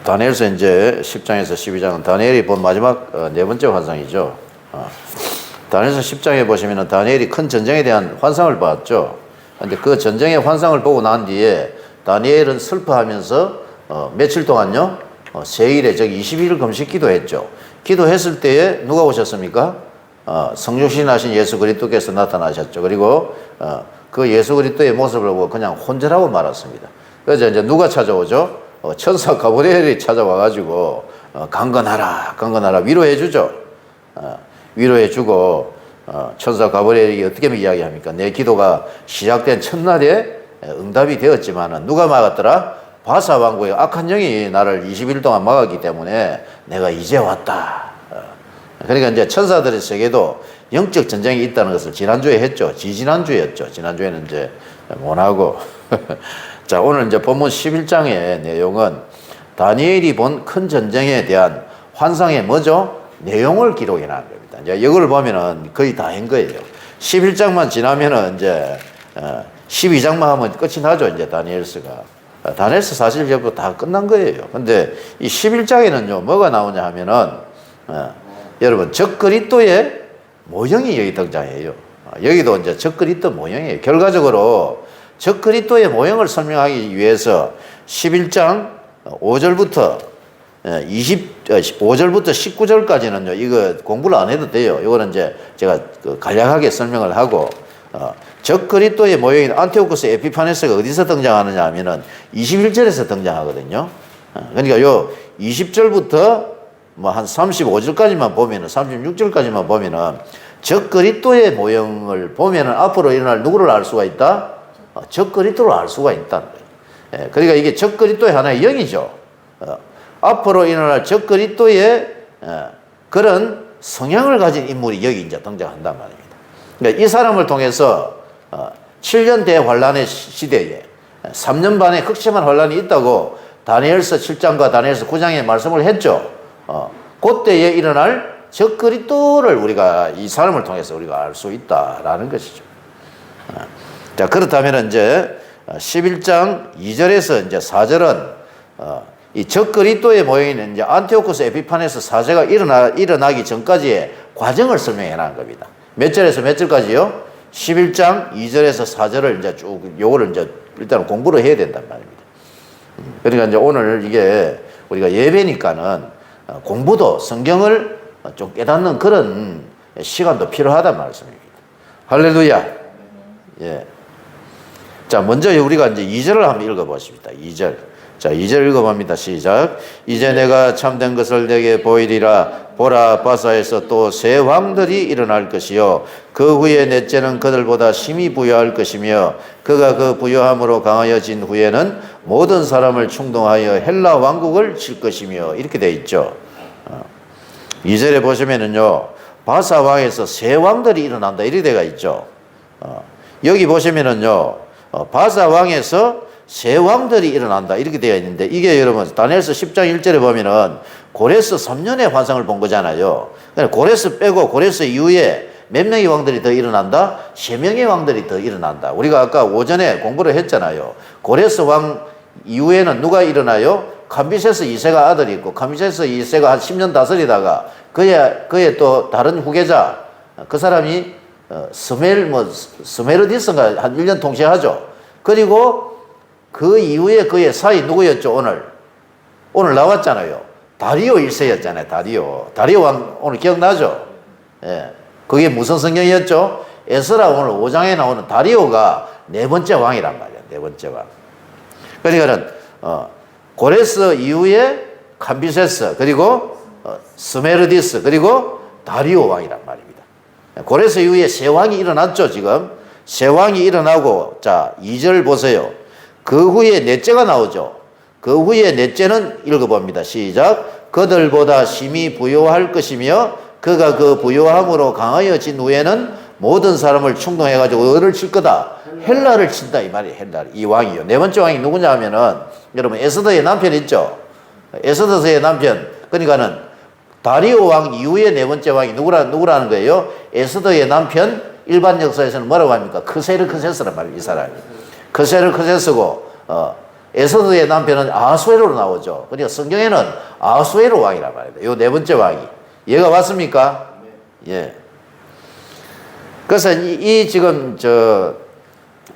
다니엘서 이제 10장에서 12장은 다니엘이 본 마지막 네 번째 환상이죠. 다니엘서 10장에 보시면은 다니엘이 큰 전쟁에 대한 환상을 봤죠. 근데 그 전쟁의 환상을 보고 난 뒤에 다니엘은 슬퍼하면서 며칠 동안요, 세일에 즉 20일 금식 기도했죠. 기도했을 때에 누가 오셨습니까? 성육신하신 예수 그리스도께서 나타나셨죠. 그리고 그 예수 그리스도의 모습을 보고 그냥 혼절하고 말았습니다. 그래서 이제 누가 찾아오죠? 천사 가브리엘이 찾아와가지고 강건하라, 강건하라 위로해 주죠. 위로해 주고 천사 가브리엘이 어떻게 이야기합니까? 내 기도가 시작된 첫날에 응답이 되었지만은 누가 막았더라? 바사 왕국의 악한 영이 나를 20일 동안 막았기 때문에 내가 이제 왔다. 그러니까 이제 천사들의 세계도 영적 전쟁이 있다는 것을 지난주에 했죠. 지난주였죠. 지난주에는 이제 못하고. 자, 오늘 이제 본문 11장의 내용은 다니엘이 본 큰 전쟁에 대한 환상의 뭐죠? 내용을 기록해 놨는 겁니다. 이제 이걸 보면은 거의 다 한 거예요. 11장만 지나면은 이제 12장만 하면 끝이 나죠. 이제 다니엘서가. 다니엘서 사실 전부 다 끝난 거예요. 근데 이 11장에는요, 뭐가 나오냐 하면은 여러분, 적그리스도의 모형이 여기 등장해요. 여기도 이제 적그리스도 모형이에요. 결과적으로 적그리스도의 모형을 설명하기 위해서 11장 5절부터 25절부터 19절까지는요, 이거 공부를 안 해도 돼요. 이거는 이제 제가 간략하게 설명을 하고, 적그리스도의 모형인 안티오코스 에피파네스가 어디서 등장하느냐 하면은 21절에서 등장하거든요. 그러니까 요 20절부터 뭐 한 35절까지만 보면은, 36절까지만 보면은 적그리스도의 모형을 보면은 앞으로 일어날 누구를 알 수가 있다? 적그리스도를 알 수가 있다는 거예요. 그러니까 이게 적그리스도의 하나의 영이죠. 앞으로 일어날 적그리스도의 그런 성향을 가진 인물이 여기 이제 등장한단 말입니다. 그러니까 이 사람을 통해서 7년 대환란의 시대에 3년 반의 극심한 환란이 있다고 다니엘서 7장과 다니엘서 9장에 말씀을 했죠. 그때에 일어날 적그리스도를 우리가 이 사람을 통해서 우리가 알 수 있다라는 것이죠. 자, 그렇다면 이제 11장 2절에서 이제 4절은 이 적그리스도의 모형인 이제 안티오코스 에피파네스 사제가 일어나기 전까지의 과정을 설명해 놓은 겁니다. 몇 절에서 몇 절까지요? 11장 2절에서 4절을 이제 쭉 요거를 이제 일단 공부를 해야 된단 말입니다. 그러니까 이제 오늘 이게 우리가 예배니까는 공부도 성경을 좀 깨닫는 그런 시간도 필요하단 말씀입니다. 할렐루야. 예. 자, 먼저 우리가 이제 2절을 한번 읽어보십니다. 2절. 자, 2절 읽어봅니다. 시작. 이제 내가 참된 것을 내게 보이리라. 보라, 바사에서 또 새 왕들이 일어날 것이요. 그 후에 넷째는 그들보다 심히 부여할 것이며 그가 그 부여함으로 강하여진 후에는 모든 사람을 충동하여 헬라 왕국을 칠 것이며 이렇게 되어 있죠. 2절에 보시면은요, 바사 왕에서 새 왕들이 일어난다 이렇게 되어 있죠. 여기 보시면은요, 바사 왕에서 새 왕들이 일어난다 이렇게 되어 있는데 이게 여러분 다니엘서 10장 1절에 보면은 고레스 3년의 환상을 본 거잖아요. 그러니까 고레스 빼고 고레스 이후에 몇 명의 왕들이 더 일어난다? 3명의 왕들이 더 일어난다. 우리가 아까 오전에 공부를 했잖아요. 고레스 왕 이후에는 누가 일어나요? 감비세스 2세가 아들이 있고 감비세스 2세가 한 10년 다스리다가 그의 또 다른 후계자 그 사람이 스메르디스가 한 1년 통치하죠. 그리고 그 이후에 그의 사이 누구였죠? 오늘 나왔잖아요. 다리오 1세였잖아요. 다리오 왕 오늘 기억나죠? 예. 그게 무슨 성경이었죠? 에스라 오늘 5장에 나오는 다리오가 네 번째 왕이란 말이야. 네 번째 왕. 그러니까는 고레스 이후에 캄비세스 그리고 스메르디스 그리고 다리오 왕이란 말입니다. 고레스 이후에 세 왕이 일어났죠. 지금 세 왕이 일어나고 자 2절 보세요. 그 후에 넷째가 나오죠. 그 후에 넷째는 읽어봅니다. 시작. 그들보다 심히 부요할 것이며 그가 그 부요함으로 강하여진 후에는 모든 사람을 충동해가지고 어를 칠 거다. 헬라를 친다 이 말이에요. 헬라 이 왕이요. 네 번째 왕이 누구냐 하면은 여러분 에스더의 남편 있죠. 에스더의 남편. 그러니까는 다리오 왕 이후에 네 번째 왕이 누구라는 거예요? 에스더의 남편. 일반 역사에서는 뭐라고 합니까? 크세르크세스란 말이에요. 이 사람이. 크세르크세스고 에서드의 남편은 아하수에로로 나오죠. 그러니까 성경에는 아하수에로 왕이란 말입니다. 요 네 번째 왕이. 얘가 왔습니까? 예. 그래서 지금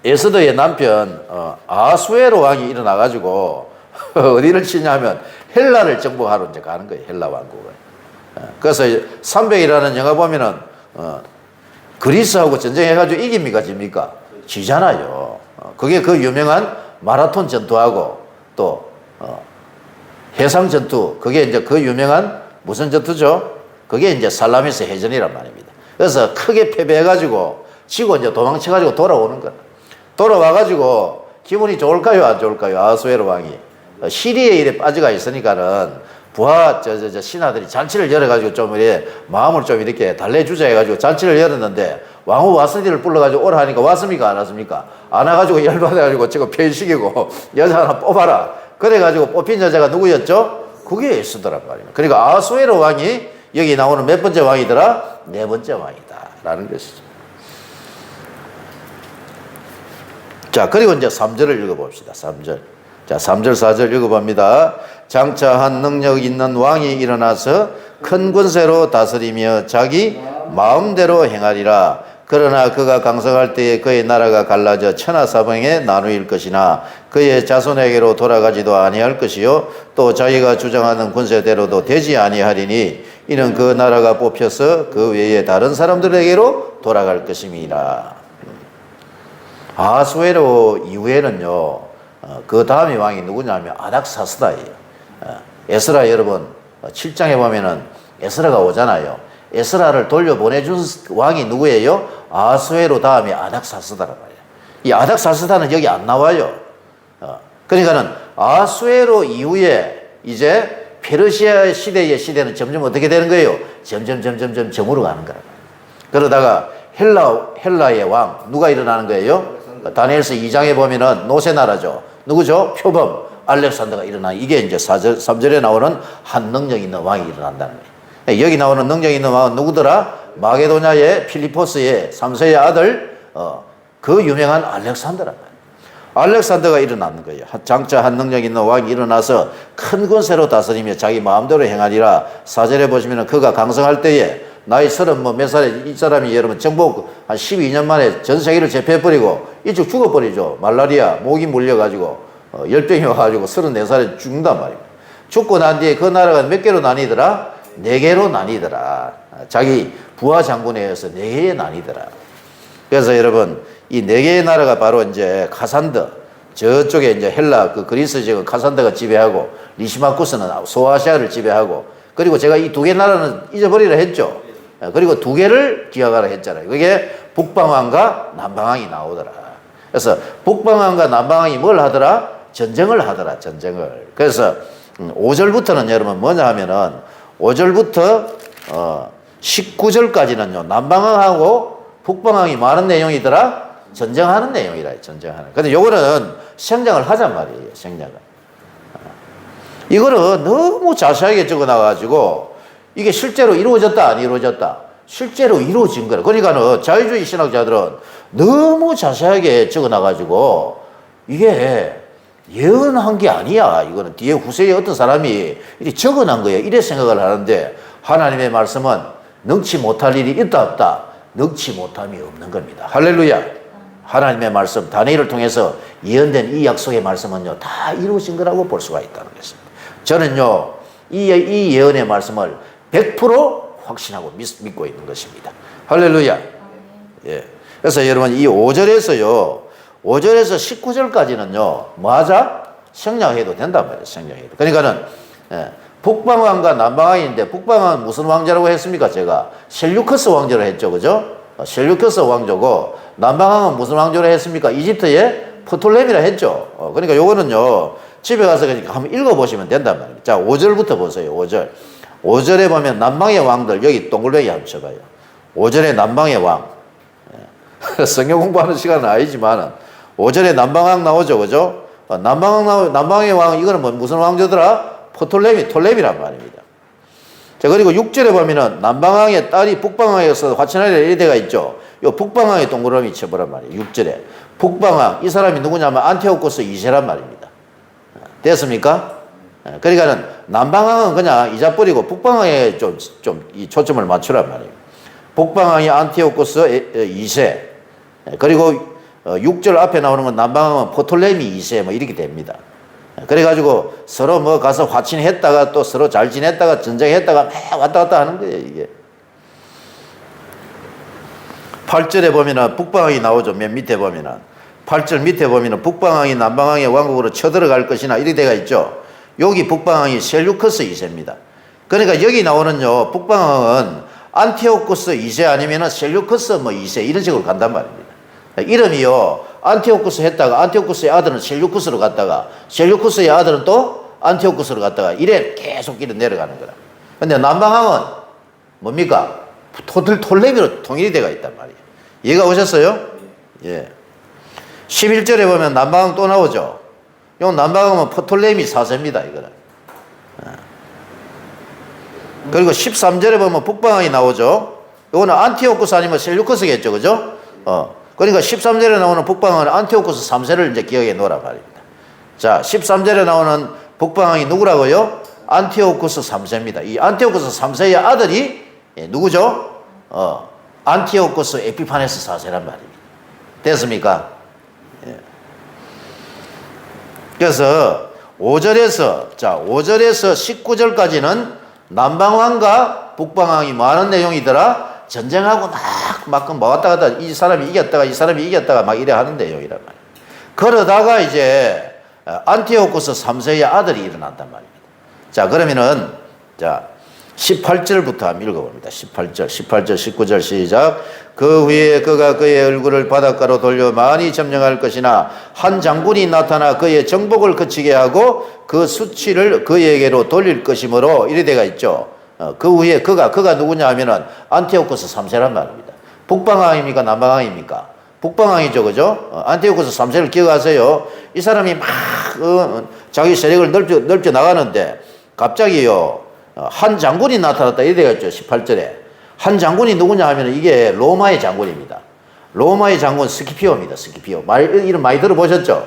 에스더의 남편 아하수에로 왕이 일어나가지고 어디를 치냐면 헬라를 정복하러 이제 가는 거예요. 헬라 왕국을. 그래서 300이라는 영화 보면은 그리스하고 전쟁해가지고 이깁니까, 집니까? 지잖아요. 그게 그 유명한 마라톤 전투하고 또 해상 전투, 그게 이제 그 유명한 무슨 전투죠? 그게 이제 살라미스 해전이란 말입니다. 그래서 크게 패배해가지고 지고 이제 도망쳐가지고 돌아오는 거야. 돌아와가지고 기분이 좋을까요, 안 좋을까요? 아하수에로 왕이 시리에 일에 빠져가 있으니까는 부하 신하들이 잔치를 열어가지고 좀 이렇게 마음을 좀 이렇게 달래주자 해가지고 잔치를 열었는데 왕후 와스디를 불러가지고 오라 하니까 왔습니까, 안 왔습니까? 안 와가지고 열받아가지고 지금 폐식이고 여자 하나 뽑아라. 그래가지고 뽑힌 여자가 누구였죠? 그게 에스더란 말이에요. 그러니까 아하수에로 왕이 여기 나오는 몇 번째 왕이더라? 네 번째 왕이다 라는 것이죠. 자, 그리고 이제 3절을 읽어봅시다. 3절. 자, 3절, 4절 읽어봅니다. 장차 한 능력 있는 왕이 일어나서 큰 권세로 다스리며 자기 마음대로 행하리라. 그러나 그가 강성할 때에 그의 나라가 갈라져 천하사방에 나누일 것이나 그의 자손에게로 돌아가지도 아니할 것이요 또 자기가 주장하는 권세대로도 되지 아니하리니 이는 그 나라가 뽑혀서 그 외에 다른 사람들에게로 돌아갈 것임이라. 아하수에로 이후에는요, 그 다음에 왕이 누구냐면 아닥사스다예요. 에스라 여러분 7장에 보면은 에스라가 오잖아요. 에스라를 돌려보내준 왕이 누구예요? 아하수에로 다음에 아닥사스다란 말이에요. 이 아닥사스다는 여기 안 나와요. 그러니까는 아하수에로 이후에 이제 페르시아 시대의 시대는 점점 어떻게 되는 거예요? 점점 점으로 가는 거란 말이에요. 그러다가 헬라의 왕 누가 일어나는 거예요? 다니엘서 2장에 보면은 노세나라죠. 누구죠? 표범 알렉산더가 일어나. 이게 이제 3절에 나오는 한 능력 있는 왕이 일어난다는 거예요. 여기 나오는 능력 있는 왕은 누구더라? 마게도냐의 필리포스의 3세의 아들 그 유명한 알렉산더란 말이에요. 알렉산더가 일어나는 거예요. 장차 한 능력 있는 왕이 일어나서 큰 권세로 다스리며 자기 마음대로 행하리라. 4절에 보시면 그가 강성할 때에 나이 30 몇 살에 이 사람이 여러분 정복 한 12년 만에 전 세계를 제패해버리고 일찍 죽어버리죠. 말라리아 목이 물려가지고 열병이 와가지고 34살에 죽는단 말입니다. 죽고 난 뒤에 그 나라가 몇 개로 나뉘더라? 4개로 나뉘더라. 자기 부하 장군에 의해서 4개에 나뉘더라. 그래서 여러분 이 4개의 나라가 바로 이제 카산더 저쪽에 이제 헬라 그 그리스 지역 카산더가 지배하고 리시마쿠스는 소아시아를 지배하고 그리고 제가 이 2개 나라는 잊어버리라 했죠. 그리고 2개를 기억하라 했잖아요. 그게 북방왕과 남방왕이 나오더라. 그래서 북방왕과 남방왕이 뭘 하더라? 전쟁을 하더라. 전쟁을. 그래서 5절부터는 여러분 뭐냐 하면은 5절부터 19절까지는요. 남방왕하고 북방왕이 많은 내용이더라. 전쟁하는 내용이라. 전쟁하는. 근데 요거는 생략을 하잔 말이에요. 생략을. 이거를 너무 자세하게 적어 놔가지고 이게 실제로 이루어졌다 안 이루어졌다? 실제로 이루어진 거라. 그러니까는 자유주의 신학자들은 너무 자세하게 적어 놔가지고 이게 예언한 게 아니야. 이거는 뒤에 후세에 어떤 사람이 이렇게 적어 놓은 거예요. 이래 생각을 하는데 하나님의 말씀은 능치 못할 일이 있다 없다? 능치 못함이 없는 겁니다. 할렐루야. 하나님의 말씀 다니엘을 통해서 예언된 이 약속의 말씀은요 다 이루어진 거라고 볼 수가 있다는 것입니다. 저는요 이 예언의 말씀을 100% 확신하고 믿고 있는 것입니다. 할렐루야. 예. 그래서 여러분 이 5절에서요 5절에서 19절까지는요 뭐 하자? 생략해도 된단 말이에요. 생략해도. 그러니까는 북방왕과 남방왕인데 북방왕은 무슨 왕자라고 했습니까? 제가 셀류커스 왕조로 했죠. 그죠? 셀류커스 왕조고 남방왕은 무슨 왕조로 했습니까? 이집트의 프톨레미라 했죠. 그러니까 요거는요 집에 가서 한번 읽어보시면 된단 말이에요. 자 5절부터 보세요. 5절. 5절에 보면 남방의 왕들 여기 동글뱅이 한번 쳐봐요. 5절에 남방의 왕. 성경 공부하는 시간은 아니지만 5절에 남방왕 나오죠. 그죠? 남방의 왕 이거는 무슨 왕조더라? 톨레미란 말입니다. 자 그리고 6절에 보면은 남방왕의 딸이 북방왕에서 화친하리라 이래가 있죠. 요 북방왕의 동그라미 쳐보란 말이에요. 6절에 북방왕 이 사람이 누구냐면 안티오코스 2세란 말입니다. 됐습니까? 그러니까는 남방항은 그냥 이자 뿌리고 북방항에 이 초점을 맞추란 말이에요. 북방항이 안티오코스 2세, 그리고 6절 앞에 나오는 건 남방항은 포톨레미 2세 뭐 이렇게 됩니다. 그래가지고 서로 뭐 가서 화친했다가 또 서로 잘 지냈다가 전쟁했다가 막 왔다 갔다 하는 거예요, 이게. 8절에 보면은 북방항이 나오죠. 맨 밑에 보면은. 8절 밑에 보면은 북방항이 남방항의 왕국으로 쳐들어갈 것이나 이렇게 되어 있죠. 여기 북방항이 셀루커스 2세입니다. 그러니까 여기 나오는요, 북방항은 안티오코스 2세 아니면은 셀루커스 뭐 2세 이런 식으로 간단 말입니다. 이름이요, 안티오코스 했다가 안티오코스의 아들은 셀루쿠스로 갔다가 셀루쿠스의 아들은 또 안티오코스로 갔다가 이래 계속 이래 내려가는 거라. 근데 남방항은 뭡니까? 톨레미로 통일이 되어 있단 말이에요. 이해가 오셨어요? 예. 11절에 보면 남방항 또 나오죠. 요 남방항은 포톨레미 4세입니다, 이거는. 그리고 13절에 보면 북방항이 나오죠. 이거는 안티오코스 아니면 셀루커스겠죠, 그죠? 그러니까 13절에 나오는 북방항은 안티오코스 3세를 이제 기억해 놓으라 말입니다. 자, 13절에 나오는 북방항이 누구라고요? 안티오코스 3세입니다. 이 안티오코스 3세의 아들이 누구죠? 안티오코스 에피파네스 4세란 말입니다. 됐습니까? 예. 그래서 5절에서 19절까지는 남방왕과 북방왕이 뭐 하는 내용이더라? 전쟁하고 막 왔다 갔다 이 사람이 이겼다가 이 사람이 이겼다가 막 이래 하는 내용이란 말이에요. 그러다가 이제 안티오코스 3세의 아들이 일어난단 말입니다. 자, 그러면은 18절부터 한번 읽어봅니다. 18절, 19절 시작. 그 후에 그가 그의 얼굴을 바닷가로 돌려 많이 점령할 것이나 한 장군이 나타나 그의 정복을 그치게 하고 그 수치를 그에게로 돌릴 것이므로 이래 돼가 있죠. 그 후에 그가 누구냐 하면은 안티오코스 3세란 말입니다. 북방왕입니까? 남방왕입니까? 북방왕이죠, 그죠? 안티오코스 3세를 기억하세요. 이 사람이 막 자기 세력을 넓혀 나가는데 갑자기요, 한 장군이 나타났다 이래 되겠죠. 18절에 한 장군이 누구냐 하면 이게 로마의 장군입니다. 로마의 장군 스키피오입니다. 스키피오 이름 많이 들어보셨죠?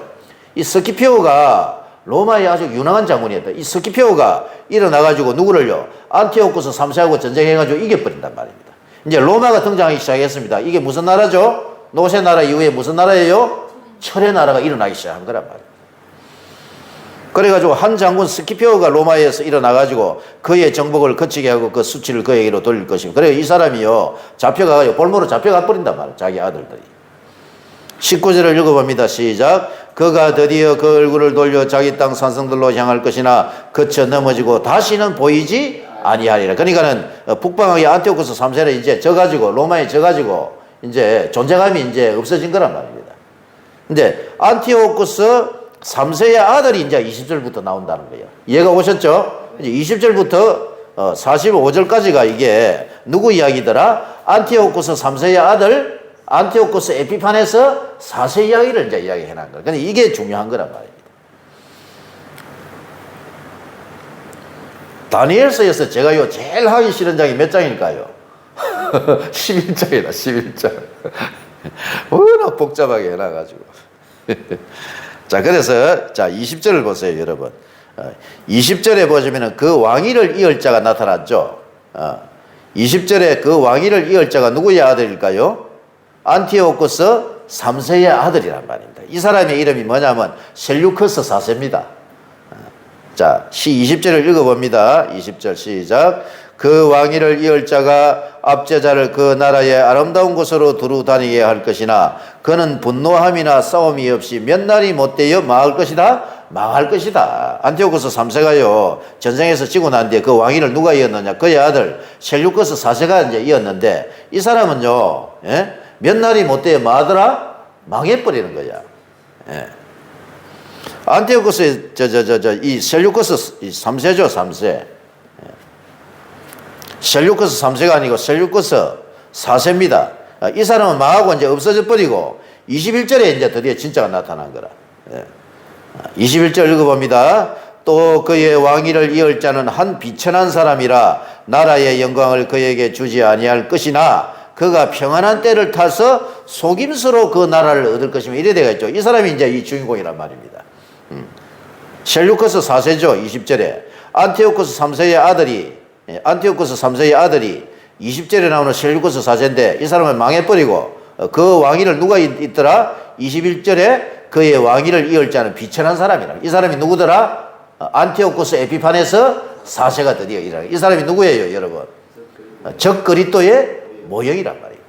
이 스키피오가 로마의 아주 유능한 장군이었다. 이 스키피오가 일어나가지고 누구를요? 안티오코스 3세하고 전쟁해가지고 이겨버린단 말입니다. 이제 로마가 등장하기 시작했습니다. 이게 무슨 나라죠? 노세 나라 이후에 무슨 나라예요? 철의 나라가 일어나기 시작한 거란 말이에요. 그래가지고 한 장군 스키피오가 로마에서 일어나가지고 그의 정복을 거치게 하고 그 수치를 그에게로 돌릴 것입니다. 그래 이 사람이요, 잡혀가가지고 볼모로 잡혀가 버린단 말이에요. 자기 아들들이. 19절을 읽어봅니다. 시작. 그가 드디어 그 얼굴을 돌려 자기 땅 산성들로 향할 것이나 거쳐 넘어지고 다시는 보이지 아니하리라. 그러니까는 북방의 안티오코스 3세를 이제 져가지고 로마에 져가지고 이제 존재감이 이제 없어진 거란 말입니다. 근데 안티오코스 3세의 아들이 이제 20절부터 나온다는 거예요. 이해가 오셨죠? 이제 20절부터 45절까지가 이게 누구 이야기더라? 안티오코스 3세의 아들 안티오코스 에피파네스 4세 이야기를 이제 이야기해 놓은 거예요. 근데 이게 중요한 거란 말입니다. 다니엘서에서 제가요 제일 하기 싫은 장이 몇 장일까요? 11장이다, 11장. 워낙 복잡하게 해놔가지고. 자, 그래서 20절을 보세요, 여러분. 20절에 보시면은 그 왕위를 이을 자가 나타났죠. 20절에 그 왕위를 이을 자가 누구의 아들일까요? 안티오코스 3세의 아들이란 말입니다. 이 사람의 이름이 뭐냐면 셀루커스 4세입니다. 자, 20절을 읽어봅니다. 20절 시작. 그 왕위를 이을 자가 압제자를 그 나라의 아름다운 곳으로 두루 다니게 할 것이나 그는 분노함이나 싸움이 없이 몇 날이 못되어 망할 것이다. 망할 것이다. 안티오코스 3세가요 전쟁에서 지고 난 뒤에 그 왕위를 누가 이었느냐? 그의 아들 셀루커스 4세가 이제 이었는데 이 사람은요, 예? 몇 날이 못되어 뭐하더라? 망해버리는 거야. 예. 안티오코스 이 셀루커스 3세죠, 3세. 셀루커스 3세가 아니고 셀루커스 4세입니다. 이 사람은 망하고 이제 없어져 버리고 21절에 이제 드디어 진짜가 나타난 거라. 21절 읽어봅니다. 또 그의 왕위를 이을 자는 한 비천한 사람이라 나라의 영광을 그에게 주지 아니할 것이나 그가 평안한 때를 타서 속임수로 그 나라를 얻을 것이며 이래 되겠죠. 이 사람이 이제 이 주인공이란 말입니다. 셀루커스 4세죠. 20절에. 안티오코스 3세의 아들이 20절에 나오는 셀루커스 4세인데 이 사람은 망해버리고 그 왕위를 누가 있더라? 21절에 그의 왕위를 이을 자는 비천한 사람이라. 이 사람이 누구더라? 안티오코스 에피파네스 4세가 드디어 일어나. 이 사람이 누구예요, 여러분? 적그리스도의 모형이란 말이에요.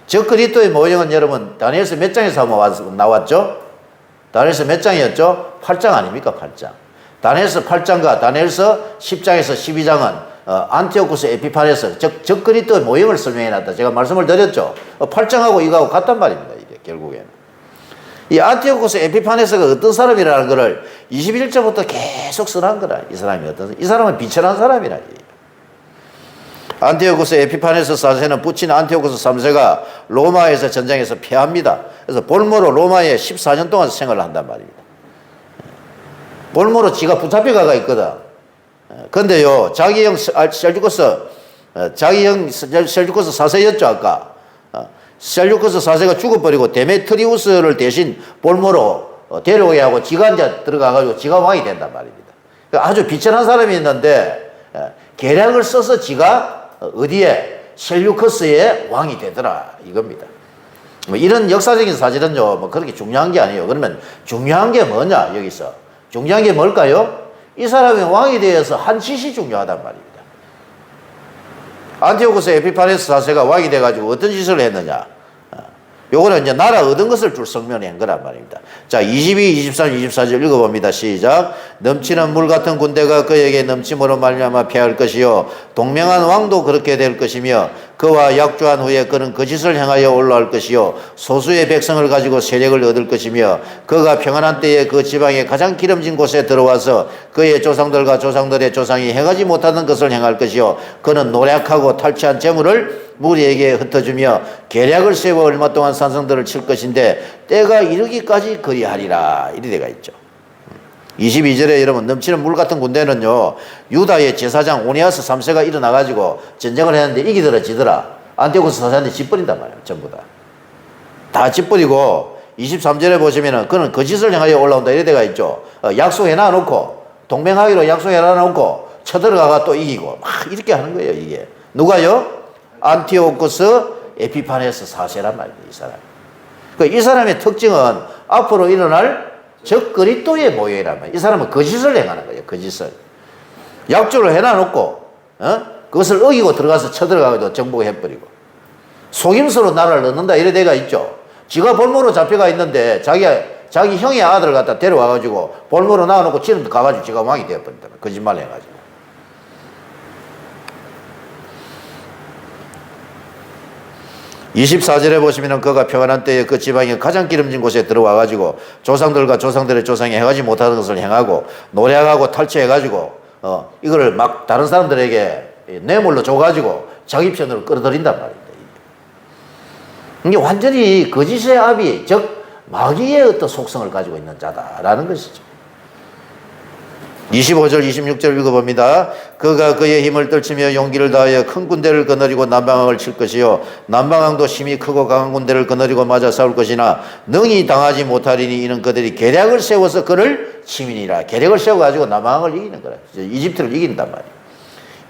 적그리스도의 모형은 여러분 다니엘서 몇 장에서 한번 나왔죠? 다니엘서 몇 장이었죠? 8장 아닙니까? 8장. 다니엘서 8장과 다니엘서 10장에서 12장은 안티오코스 에피파네스 적그리스도의 모형을 설명해놨다. 제가 말씀을 드렸죠. 8장하고 이거하고 같단 말입니다. 이게 결국에는. 이 안티오코스 에피파네스가 어떤 사람이라는 것을 21절부터 계속 써난 거라. 이 사람은 비천한 사람이라. 안티오코스 에피파네스 4세는 붙인 안티오코스 3세가 로마에서 전쟁에서 패합니다. 그래서 볼모로 로마에 14년 동안 생활을 한단 말입니다. 볼모로 지가 붙잡혀가 있거든. 근데요, 자기 형 셀주코스 4세였죠, 아까. 셀주코스 4세가 죽어버리고 데메트리우스를 대신 볼모로 데려오게 하고 지가 이제 들어가가지고 지가 왕이 된단 말입니다. 아주 비천한 사람이 있는데 계략을 써서 지가 어디에 셀류커스의 왕이 되더라 이겁니다. 뭐 이런 역사적인 사실은요 뭐 그렇게 중요한 게 아니에요. 그러면 중요한 게 뭐냐 여기서 중요한 게 뭘까요? 이 사람이 왕이 되어서 한 짓이 중요하단 말입니다. 안티오코스 에피파네스 4세가 왕이 돼가지고 어떤 짓을 했느냐? 요거는 이제 나라 얻은 것을 줄 성명한 거란 말입니다. 자, 22, 23, 24절 읽어봅니다. 시작. 넘치는 물 같은 군대가 그에게 넘침으로 말미암아 패할 것이요 동맹한 왕도 그렇게 될 것이며 그와 약조한 후에 그는 거짓을 행하여 올라올 것이요 소수의 백성을 가지고 세력을 얻을 것이며 그가 평안한 때에 그 지방의 가장 기름진 곳에 들어와서 그의 조상들과 조상들의 조상이 행하지 못하는 것을 행할 것이요 그는 노력하고 탈취한 재물을 무리에게 흩어주며 계략을 세워 얼마 동안 산성들을 칠 것인데 때가 이르기까지 그리하리라. 이리 되가 있죠. 22절에 여러분 넘치는 물 같은 군대는요 유다의 제사장 오니아스 3세가 일어나가지고 전쟁을 했는데 이기더라 지더라. 안티오코스 4세한테 짓버린단 말이에요. 전부 다 짓버리고 23절에 보시면은 그는 거짓을 향하여 올라온다. 이리 되가 있죠. 약속해놔 놓고 동맹하기로 약속해놔 놓고 쳐들어가가 또 이기고 막 이렇게 하는 거예요. 이게 누가요? 안티오코스 에피파네스 4세란 말입니다. 이 사람. 이 사람의 특징은 앞으로 일어날 적그리스도의 모형이란 말이에요. 이 사람은 거짓을 행하는 거예요. 거짓을. 약조를 해놔놓고 그것을 어기고 들어가서 쳐들어가서 정복해버리고 속임수로 나라를 얻는다. 이래 데가 있죠. 지가 볼모로 잡혀가 있는데 자기 형의 아들을 갖다 데려와가지고 볼모로 나와놓고 지는 가가지고 지가 왕이 되어버린다. 거짓말 해가지고. 24절에 보시면 그가 평안한 때에 그 지방의 가장 기름진 곳에 들어와가지고 조상들과 조상들의 조상이 해가지 못하는 것을 행하고 노력하고 탈취해가지고 이거를 막 다른 사람들에게 뇌물로 줘가지고 자기 편으로 끌어들인단 말입니다. 이게 완전히 거짓의 아비, 즉 마귀의 어떤 속성을 가지고 있는 자다라는 것이죠. 25절 26절 읽어봅니다. 그가 그의 힘을 떨치며 용기를 다하여 큰 군대를 거느리고 남방왕을 칠 것이요 남방왕도 힘이 크고 강한 군대를 거느리고 맞아 싸울 것이나 능히 당하지 못하리니 이는 그들이 계략을 세워서 그를 치민이라. 계략을 세워가지고 남방왕을 이기는 거라. 이집트를 이긴단 말이에요.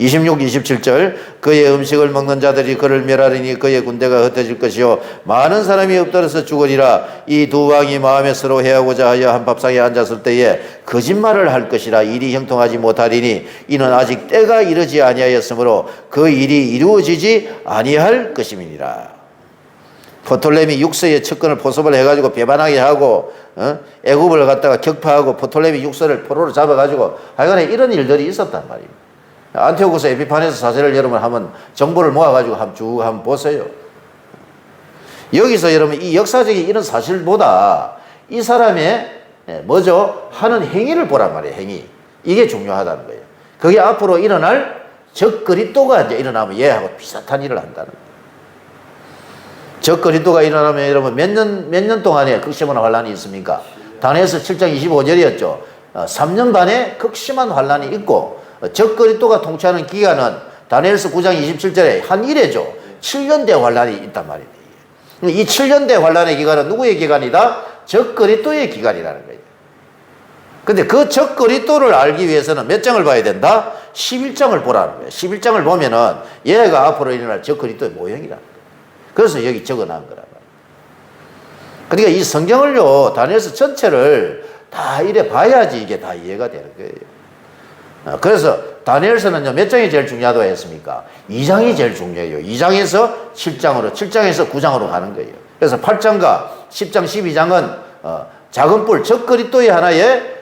26, 27절 그의 음식을 먹는 자들이 그를 멸하리니 그의 군대가 흩어질 것이요 많은 사람이 엎드려서 죽으리라. 이 두 왕이 마음에 서로 해하고자 하여 한 밥상에 앉았을 때에 거짓말을 할 것이라. 일이 형통하지 못하리니 이는 아직 때가 이르지 아니하였으므로 그 일이 이루어지지 아니할 것임이니라. 포톨레미 6세의 측근을 포섭을 해가지고 배반하게 하고 애굽을 갖다가 격파하고 포톨레미 6세를 포로로 잡아가지고 하여간에 이런 일들이 있었단 말입니다. 안티오코스 에피파네스 4세를 여러분 한번 정보를 모아가지고 한번 보세요. 여기서 여러분 이 역사적인 이런 사실보다 이 사람의 뭐죠? 하는 행위를 보란 말이에요. 행위. 이게 중요하다는 거예요. 그게 앞으로 일어날 적그리스도가 이제 일어나면 얘하고 비슷한 일을 한다는 거예요. 적그리스도가 일어나면 여러분 몇 년 동안에 극심한 환란이 있습니까? 다니엘서 7장 25절이었죠. 3년 반에 극심한 환란이 있고 적그리스도가 통치하는 기간은 다니엘서 9장 27절에 한 일회죠. 7년대 환란이 있단 말입니다. 이 7년대 환란의 기간은 누구의 기간이다? 적그리스도의 기간이라는 거예요. 근데 그 적그리스도를 알기 위해서는 몇 장을 봐야 된다? 11장을 보라는 거예요. 11장을 보면은 얘가 앞으로 일어날 적그리스도의 모형이라는 거예요. 그래서 여기 적어놓은 거란 말이에요. 그러니까 이 성경을요, 다니엘서 전체를 다 이래 봐야지 이게 다 이해가 되는 거예요. 그래서 다니엘서는요, 몇 장이 제일 중요하다고 했습니까? 2장이 제일 중요해요. 2장에서 7장으로, 7장에서 9장으로 가는 거예요. 그래서 8장과 10장, 12장은 작은 뿔, 적그리스도의 하나의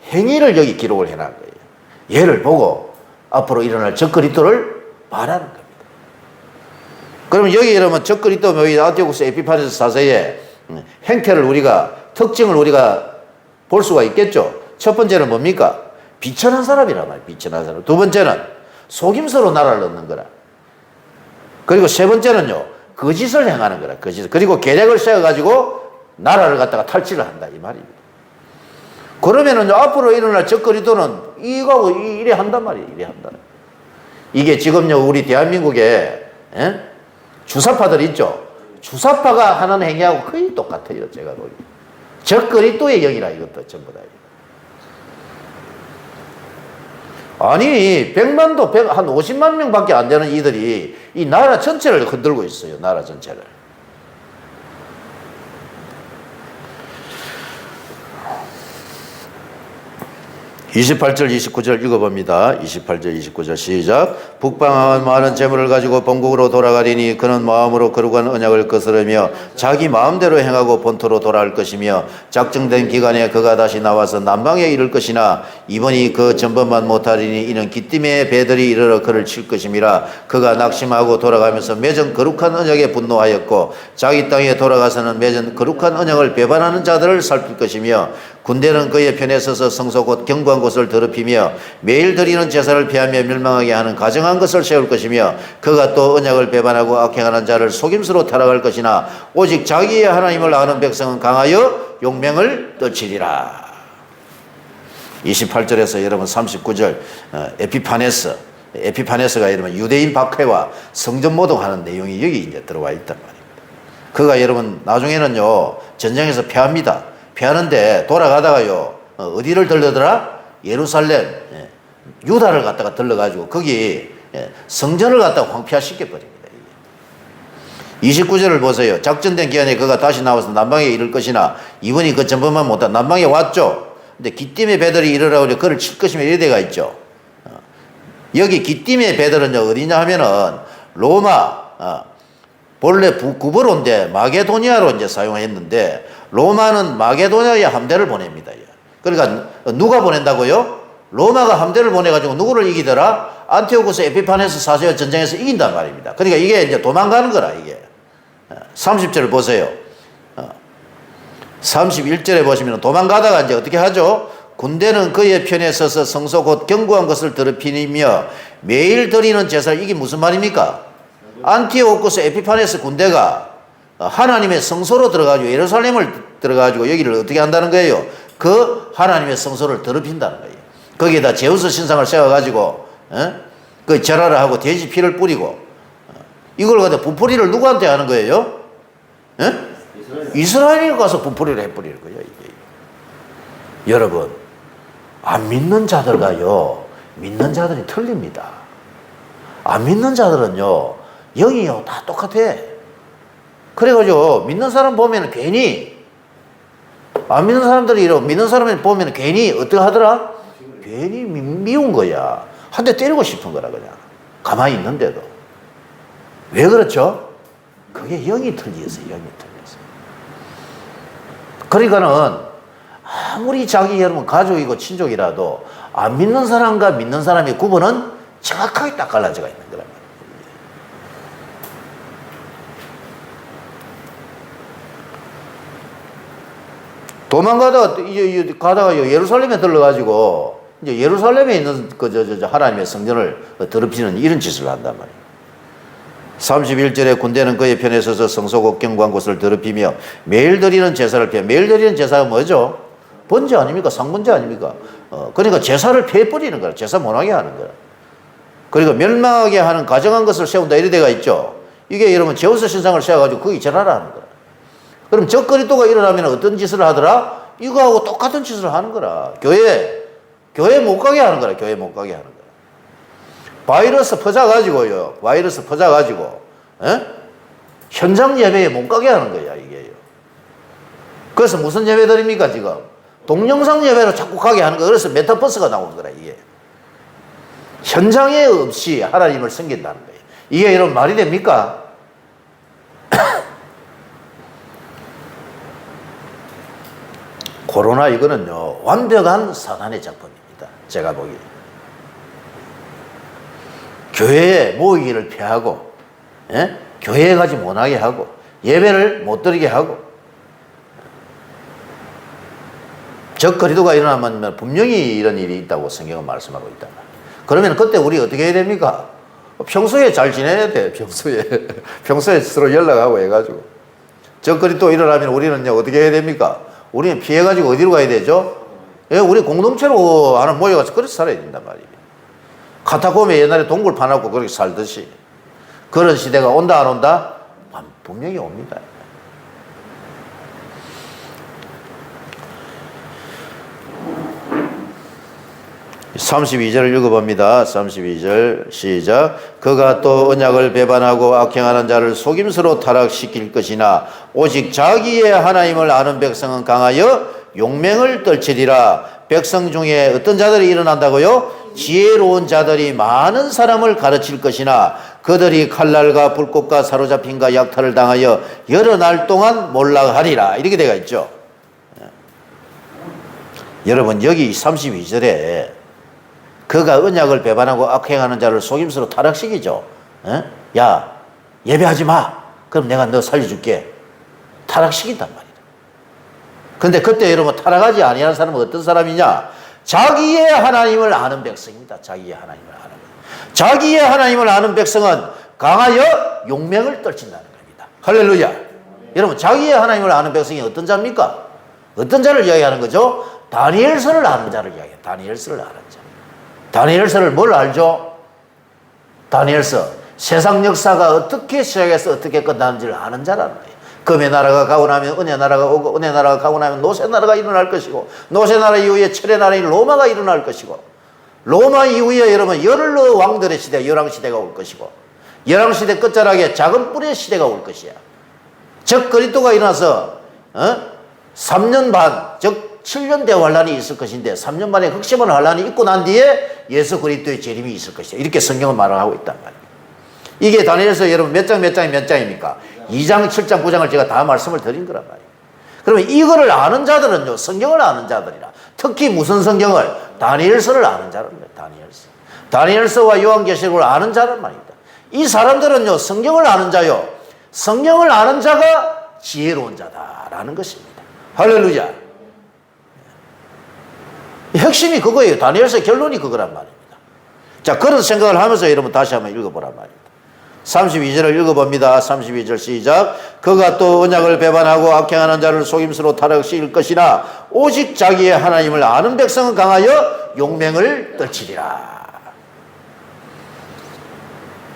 행위를 여기 기록을 해놓은 거예요. 얘를 보고 앞으로 일어날 적그리스도를 말하는 겁니다. 그러면 여기 이러면 적그리스도 묘인 안티오쿠스 에피파네스 사세의 행태를 우리가, 특징을 우리가 볼 수가 있겠죠. 첫 번째는 뭡니까? 비천한 사람이란 말이에요. 비천한 사람. 두 번째는 속임수로 나라를 얻는 거라. 그리고 세 번째는요, 거짓을 행하는 거라. 거짓. 그리고 계략을 세워가지고 나라를 갖다가 탈취를 한다. 이 말입니다. 그러면은요, 앞으로 일어날 적그리스도는 이거하고 이래 한단 말이에요. 이래 한다. 이게 지금요, 우리 대한민국에, 주사파들 있죠? 주사파가 하는 행위하고 거의 똑같아요. 제가 보기. 적그리스도의 영이라 이것도 전부 다. 아니, 100만도, 한 50만 명밖에 안 되는 이들이 이 나라 전체를 흔들고 있어요. 나라 전체를. 28절, 29절 읽어봅니다. 28절, 29절 시작. 북방한 많은 재물을 가지고 본국으로 돌아가리니 그는 마음으로 거룩한 언약을 거스르며 자기 마음대로 행하고 본토로 돌아갈 것이며 작정된 기간에 그가 다시 나와서 남방에 이를 것이나 이번이 그 전번만 못하리니 이는 기띔의 배들이 이르러 그를 칠 것임이라. 그가 낙심하고 돌아가면서 맺은 거룩한 언약에 분노하였고 자기 땅에 돌아가서는 맺은 거룩한 언약을 배반하는 자들을 살필 것이며 군대는 그의 편에 서서 성소 곧 견고한 곳을 더럽히며 매일 드리는 제사를 피하며 멸망하게 하는 가정한 것을 세울 것이며 그가 또 언약을 배반하고 악행하는 자를 속임수로 타락할 것이나 오직 자기의 하나님을 아는 백성은 강하여 용맹을 떨치리라. 28절에서 여러분 39절 에피파네스가 여러분 유대인 박해와 성전 모독하는 내용이 여기 이제 들어와 있단 말입니다. 그가 여러분 나중에는요 전쟁에서 패합니다. 피하는데 돌아가다가요 어디를 들르더라? 예루살렘, 유다를 갖다가 들러가지고 거기 성전을 갖다가 황폐화시켜 버립니다. 29절을 보세요. 작전된 기한에 그가 다시 나와서 남방에 이를 것이나 이번이 그 전번만 못한 남방에 왔죠. 근데 기띔의 배들이 이르라고 그래 그를 칠 것이며 이래 돼가 있죠. 여기 기띔의 배들은요 어디냐 하면은 로마 본래 구버로인데 마게도니아로 이제 사용했는데 로마는 마게도니아에 함대를 보냅니다. 그러니까 누가 보낸다고요? 로마가 함대를 보내가지고 누구를 이기더라? 안티오쿠스 에피파네스 사세와 전쟁에서 이긴단 말입니다. 그러니까 이게 이제 도망가는 거라 이게. 30절을 보세요. 31절에 보시면 도망가다가 이제 어떻게 하죠? 군대는 그의 편에 서서 성소 곧 견고한 것을 더럽히며 매일 드리는 제사를 이게 무슨 말입니까? 안티오쿠스 에피파네스 군대가 하나님의 성소로 들어가지고 예루살렘을 들어가지고 여기를 어떻게 한다는 거예요? 그 하나님의 성소를 더럽힌다는 거예요. 거기에다 제우스 신상을 세워가지고 그 절하를 하고 돼지 피를 뿌리고 이걸 갖다 부풀이를 누구한테 하는 거예요? 이스라엘에 가서 부풀이를 해버리는 거예요. 이게. 여러분 안 믿는 자들과요 믿는 자들이 틀립니다. 안 믿는 자들은요 영이요 다 똑같아. 그래가지고 믿는 사람 보면 괜히 안 믿는 사람들이 이러고 믿는 사람을 보면 괜히 어떻게 하더라? 괜히 미운 거야. 한 대 때리고 싶은 거라 그냥. 가만히 있는데도. 왜 그렇죠? 그게 영이 틀려서 영이 틀려서. 그러니까는 아무리 자기 여러분 가족이고 친족이라도 안 믿는 사람과 믿는 사람의 구분은 정확하게 딱 갈라져가 있는 거라. 도망가다가 이제 가다가 예루살렘에 들러가지고 이제 예루살렘에 있는 하나님의 성전을 더럽히는 이런 짓을 한단 말이에요. 31절에 군대는 그의 편에 서서 성소 견고한 곳을 더럽히며 매일 드리는 제사를 피해. 매일 드리는 제사가 뭐죠? 번제 아닙니까? 상번제 아닙니까? 그러니까 제사를 피해버리는 거라. 제사 못하게 하는 거라. 그리고 멸망하게 하는 가정한 것을 세운다 이런 데가 있죠. 이게 여러분 제우스 신상을 세워가지고 거기 절하라 하는 거라. 그럼 적그리스도가 일어나면 어떤 짓을 하더라? 이거하고 똑같은 짓을 하는 거라. 교회 못 가게 하는 거라. 교회 못 가게 하는 거라. 바이러스 퍼져가지고요. 바이러스 퍼져가지고, 현장 예배에 못 가게 하는 거야, 이게요. 그래서 무슨 예배 드립니까, 지금? 동영상 예배로 자꾸 가게 하는 거. 그래서 메타버스가 나오는 거라, 이게. 현장에 없이 하나님을 섬긴다는 거예요. 이게 이런 말이 됩니까? 코로나 이거는요, 완벽한 사단의 작품입니다. 제가 보기에. 교회에 모이기를 피하고, 교회에 가지 못하게 하고, 예배를 못 드리게 하고, 적거리도가 일어나면 분명히 이런 일이 있다고 성경은 말씀하고 있다. 그러면 그때 우리 어떻게 해야 됩니까? 평소에 잘 지내야 돼, 평소에. 평소에 서로 연락하고 해가지고. 적거리 또 일어나면 우리는 어떻게 해야 됩니까? 우리는 피해가지고 어디로 가야 되죠? 우리 공동체로 하나 모여가지고 그렇게 살아야 된단 말이에요. 카타콤에 옛날에 동굴 파놓고 그렇게 살듯이. 그런 시대가 온다, 안 온다? 분명히 옵니다. (32절을) 읽어봅니다. 32절 시작. 그가 또 언약을 배반하고 악행하는 자를 속임수로 타락시킬 것이나 오직 자기의 하나님을 아는 백성은 강하여 용맹을 떨치리라. 백성 중에 어떤 자들이 일어난다고요? 지혜로운 자들이 많은 사람을 가르칠 것이나 그들이 칼날과 불꽃과 사로잡힘과 약탈을 당하여 여러 날 동안 몰락하리라. 이렇게 되어 있죠. 여러분, 여기 32절에 그가 언약을 배반하고 악행하는 자를 속임수로 타락시키죠. 야, 예배하지 마. 그럼 내가 너 살려줄게. 타락시킨단 말이다. 근데 그때 여러분, 타락하지 아니하는 사람은 어떤 사람이냐? 자기의 하나님을 아는 백성입니다. 자기의 하나님을 아는 백. 자기의 하나님을 아는 백성은 강하여 용맹을 떨친다는 겁니다. 할렐루야. 여러분, 자기의 하나님을 아는 백성이 어떤 자입니까? 어떤 자를 이야기하는 거죠? 다니엘서를 아는 자를 이야기해요. 다니엘서를 아는 자. 다니엘서를 뭘 알죠? 다니엘서. 세상 역사가 어떻게 시작해서 어떻게 끝나는지를 아는 자라는 거예요. 금의 나라가 가고 나면 은혜 나라가 오고, 은혜 나라가 가고 나면 노새 나라가 일어날 것이고, 노새 나라 이후에 철의 나라인 로마가 일어날 것이고, 로마 이후에 여러분 여러 왕들의 시대, 열왕시대가 올 것이고, 열왕시대 끝자락에 작은 뿔의 시대가 올 것이야. 즉 그리스도가 일어나서 3년 반, 즉 7년 대환란이 있을 것인데 3년 만에 흑심한 환란이 있고 난 뒤에 예수 그리스도의 재림이 있을 것이다. 이렇게 성경은 말을 하고 있단 말이에요. 이게 다니엘서 여러분 몇 장입니까? 2장, 7장, 9장을 제가 다 말씀을 드린 거란 말이에요. 그러면 이거를 아는 자들은요, 성경을 아는 자들이라. 특히 무슨 성경을? 다니엘서를 아는 자란 거예요. 다니엘서. 다니엘서와 요한계시록을 아는 자란 말입니다. 이 사람들은요, 성경을 아는 자요. 성경을 아는 자가 지혜로운 자다라는 것입니다. 할렐루야. 핵심이 그거예요. 다니엘서 결론이 그거란 말입니다. 자, 그런 생각을 하면서 여러분 다시 한번 읽어보란 말입니다. 32절을 읽어봅니다. 32절 시작. 그가 또 언약을 배반하고 악행하는 자를 속임수로 타락시킬 것이나 오직 자기의 하나님을 아는 백성은 강하여 용맹을 떨치리라.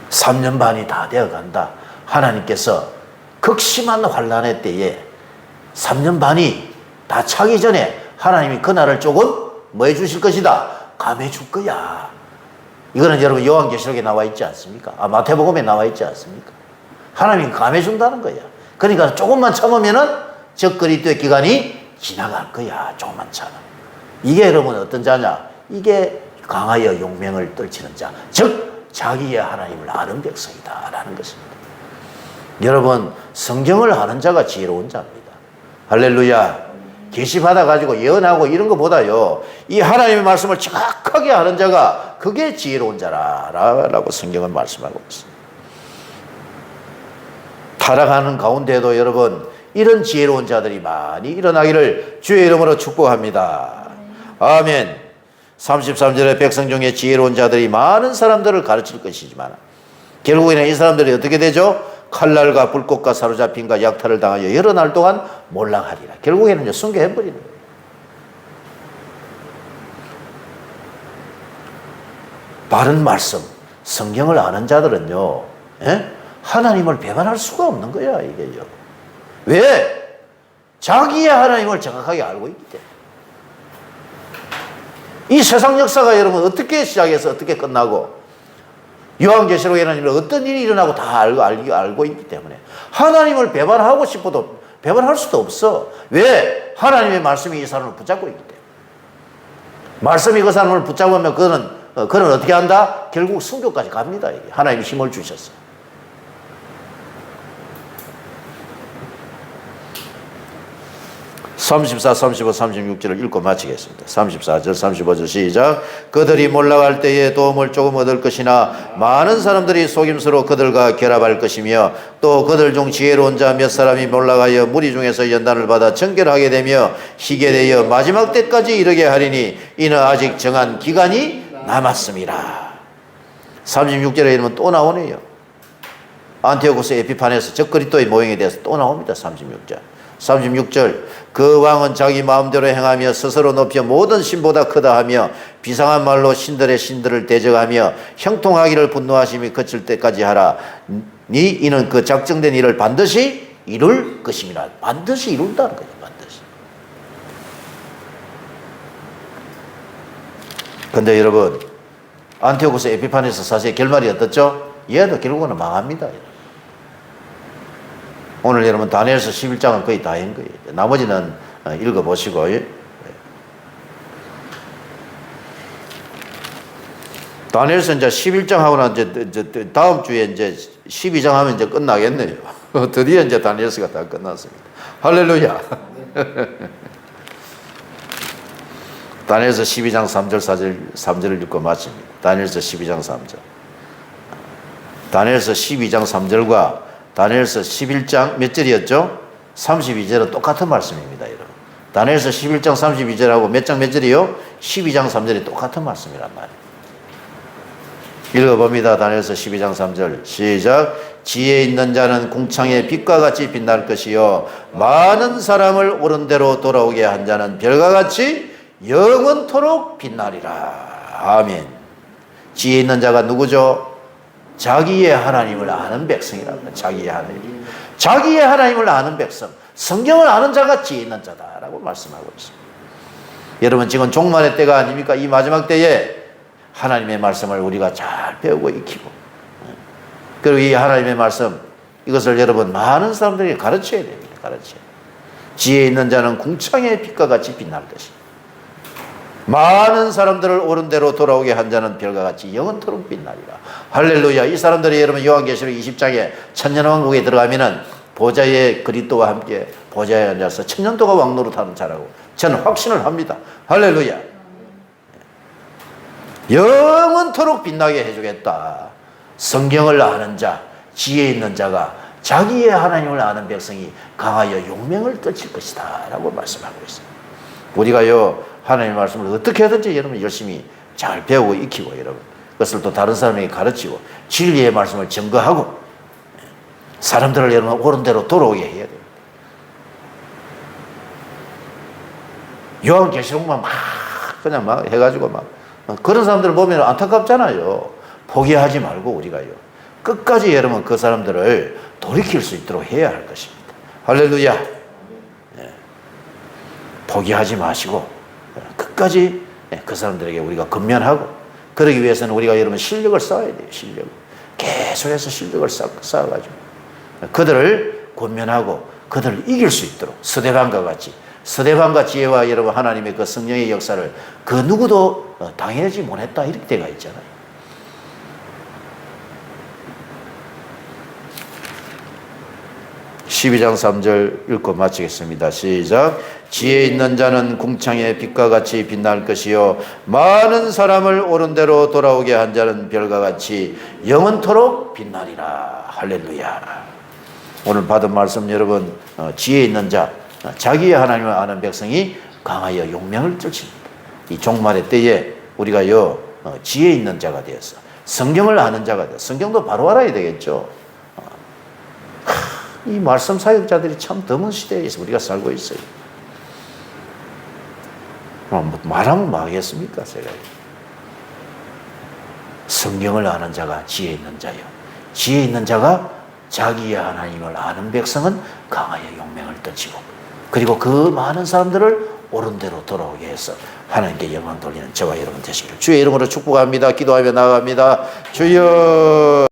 3년 반이 다 되어간다. 하나님께서 극심한 환란의 때에 3년 반이 다 차기 전에 하나님이 그날을 조금 뭐 해주실 것이다? 감해줄 거야. 이거는 여러분 요한계시록에 나와 있지 않습니까? 마태복음에 나와 있지 않습니까? 하나님이 감해준다는 거야. 그러니까 조금만 참으면은 적 그리스도의 기간이 지나갈 거야. 조금만 참아. 이게 여러분 어떤 자냐? 이게 강하여 용맹을 떨치는 자. 즉 자기의 하나님을 아는 백성이다 라는 것입니다. 여러분 성경을 아는 자가 지혜로운 자입니다. 할렐루야. 계시 받아가지고 예언하고 이런 것보다요, 이 하나님의 말씀을 정확하게 아는 자가 그게 지혜로운 자라라고 성경은 말씀하고 있습니다. 타락하는 가운데도 여러분 이런 지혜로운 자들이 많이 일어나기를 주의 이름으로 축복합니다. 아멘. 33절에 백성 중에 지혜로운 자들이 많은 사람들을 가르칠 것이지만 결국에는 이 사람들이 어떻게 되죠? 칼날과 불꽃과 사로잡힘과 약탈을 당하여 여러 날 동안 몰락하리라. 결국에는 순교해버리는 거예요. 바른 말씀, 성경을 아는 자들은요, 하나님을 배반할 수가 없는 거야, 이게요. 왜? 자기의 하나님을 정확하게 알고 있기 때문에. 이 세상 역사가 여러분 어떻게 시작해서 어떻게 끝나고 요한계시록에는 어떤 일이 일어나고 다 알고 있기 때문에 하나님을 배반하고 싶어도 배반할 수도 없어. 왜? 하나님의 말씀이 이 사람을 붙잡고 있기 때문에. 말씀이 그 사람을 붙잡으면 그는 어떻게 한다? 결국 순교까지 갑니다. 이게. 하나님이 힘을 주셨어. 34, 35, 36절을 읽고 마치겠습니다. 34절, 35절 시작. 그들이 몰락할 때에 도움을 조금 얻을 것이나 많은 사람들이 속임수로 그들과 결합할 것이며 또 그들 중 지혜로운 자 몇 사람이 몰락하여 무리 중에서 연단을 받아 정결하게 되며 희게 되어 마지막 때까지 이르게 하리니 이는 아직 정한 기간이 남았습니다. 36절에 이르면 또 나오네요. 안티오코스 에피파네스 적 그리스도의 모형에 대해서 또 나옵니다. 36절. 36절 그 왕은 자기 마음대로 행하며 스스로 높여 모든 신보다 크다 하며 비상한 말로 신들의 신들을 대적하며 형통하기를 분노하심이 그칠 때까지 하라. 이는 그 작정된 일을 반드시 이룰 것입니다. 반드시 이룬다는 거예요. 반드시. 근데 여러분 안티오코스 에피파네스 사실 결말이 어떻죠? 얘도 결국은 망합니다. 오늘 여러분 다니엘서 11장은 거의 다 한 거예요. 나머지는 읽어보시고. 다니엘서 이제 11장하고는 이제 다음 주에 이제 12장 하면 이제 끝나겠네요. 드디어 이제 다니엘서가 다 끝났습니다. 할렐루야. 다니엘서 12장 3절 3절을 읽고 마칩니다. 다니엘서 12장 3절. 다니엘서 12장 3절과 다니엘서 11장 몇 절이었죠? 32절은 똑같은 말씀입니다, 여러분. 다니엘서 11장 32절하고 몇 장 몇 절이요? 12장 3절이 똑같은 말씀이란 말이에요. 읽어봅니다. 다니엘서 12장 3절 시작. 지혜 있는 자는 궁창의 빛과 같이 빛날 것이요 많은 사람을 옳은 대로 돌아오게 한 자는 별과 같이 영원토록 빛나리라. 아멘. 지혜 있는 자가 누구죠? 자기의 하나님을 아는 백성이랍니다. 자기의 하나님. 자기의 하나님을 아는 백성. 성경을 아는 자가 지혜 있는 자다라고 말씀하고 있습니다. 여러분 지금 종말의 때가 아닙니까? 이 마지막 때에 하나님의 말씀을 우리가 잘 배우고 익히고 그리고 이 하나님의 말씀 이것을 여러분 많은 사람들이 가르쳐야 됩니다. 가르쳐야. 지혜 있는 자는 궁창의 빛과 같이 빛날 것이다. 많은 사람들을 옳은 대로 돌아오게 한 자는 별과 같이 영원토록 빛나리라. 할렐루야. 이 사람들이 여러분 요한계시록 20장에 천년왕국에 들어가면은 보좌의 그리스도와 함께 보좌에 앉아서 천년도가 왕노릇하는 자라고 저는 확신을 합니다. 할렐루야. 영원토록 빛나게 해주겠다. 성경을 아는 자, 지혜 있는 자가 자기의 하나님을 아는 백성이 강하여 용맹을 떨칠 것이다 라고 말씀하고 있습니다. 우리가요 하나님의 말씀을 어떻게 하든지 여러분 열심히 잘 배우고 익히고 여러분 그것을 또 다른 사람에게 가르치고 진리의 말씀을 증거하고 사람들을 여러분 옳은 대로 돌아오게 해야 됩니다. 요한계시록만 막 그냥 막 해가지고 막 그런 사람들을 보면 안타깝잖아요. 포기하지 말고 우리가요 끝까지 여러분 그 사람들을 돌이킬 수 있도록 해야 할 것입니다. 할렐루야. 포기하지 마시고 끝까지 그 사람들에게 우리가 근면하고 그러기 위해서는 우리가 여러분 실력을 쌓아야 돼요. 실력을 계속해서 실력을 쌓아가지고 그들을 권면하고 그들을 이길 수 있도록 스데반과 같이 스데반과 지혜와 여러분 하나님의 그 성령의 역사를 그 누구도 당해내지 못했다 이렇게 때가 있잖아요. (12장 3절) 읽고 마치겠습니다. 시작. 지혜 있는 자는 궁창의 빛과 같이 빛날 것이요 많은 사람을 옳은 대로 돌아오게 한 자는 별과 같이 영원토록 빛나리라. 할렐루야. 오늘 받은 말씀 여러분 지혜 있는 자 자기의 하나님을 아는 백성이 강하여 용맹을 떨칩니다. 이 종말의 때에 우리가요 지혜 있는 자가 되어서 성경을 아는 자가 되어 성경도 바로 알아야 되겠죠. 이 말씀 사역자들이 참 드문 시대에서 우리가 살고 있어요. 말하면 뭐 하겠습니까? 제가 성경을 아는 자가 지혜 있는 자요 지혜 있는 자가 자기의 하나님을 아는 백성은 강하여 용맹을 떨치고 그리고 그 많은 사람들을 옳은 대로 돌아오게 해서 하나님께 영광 돌리는 저와 여러분 되시기를 주의 이름으로 축복합니다. 기도하며 나아갑니다. 주여.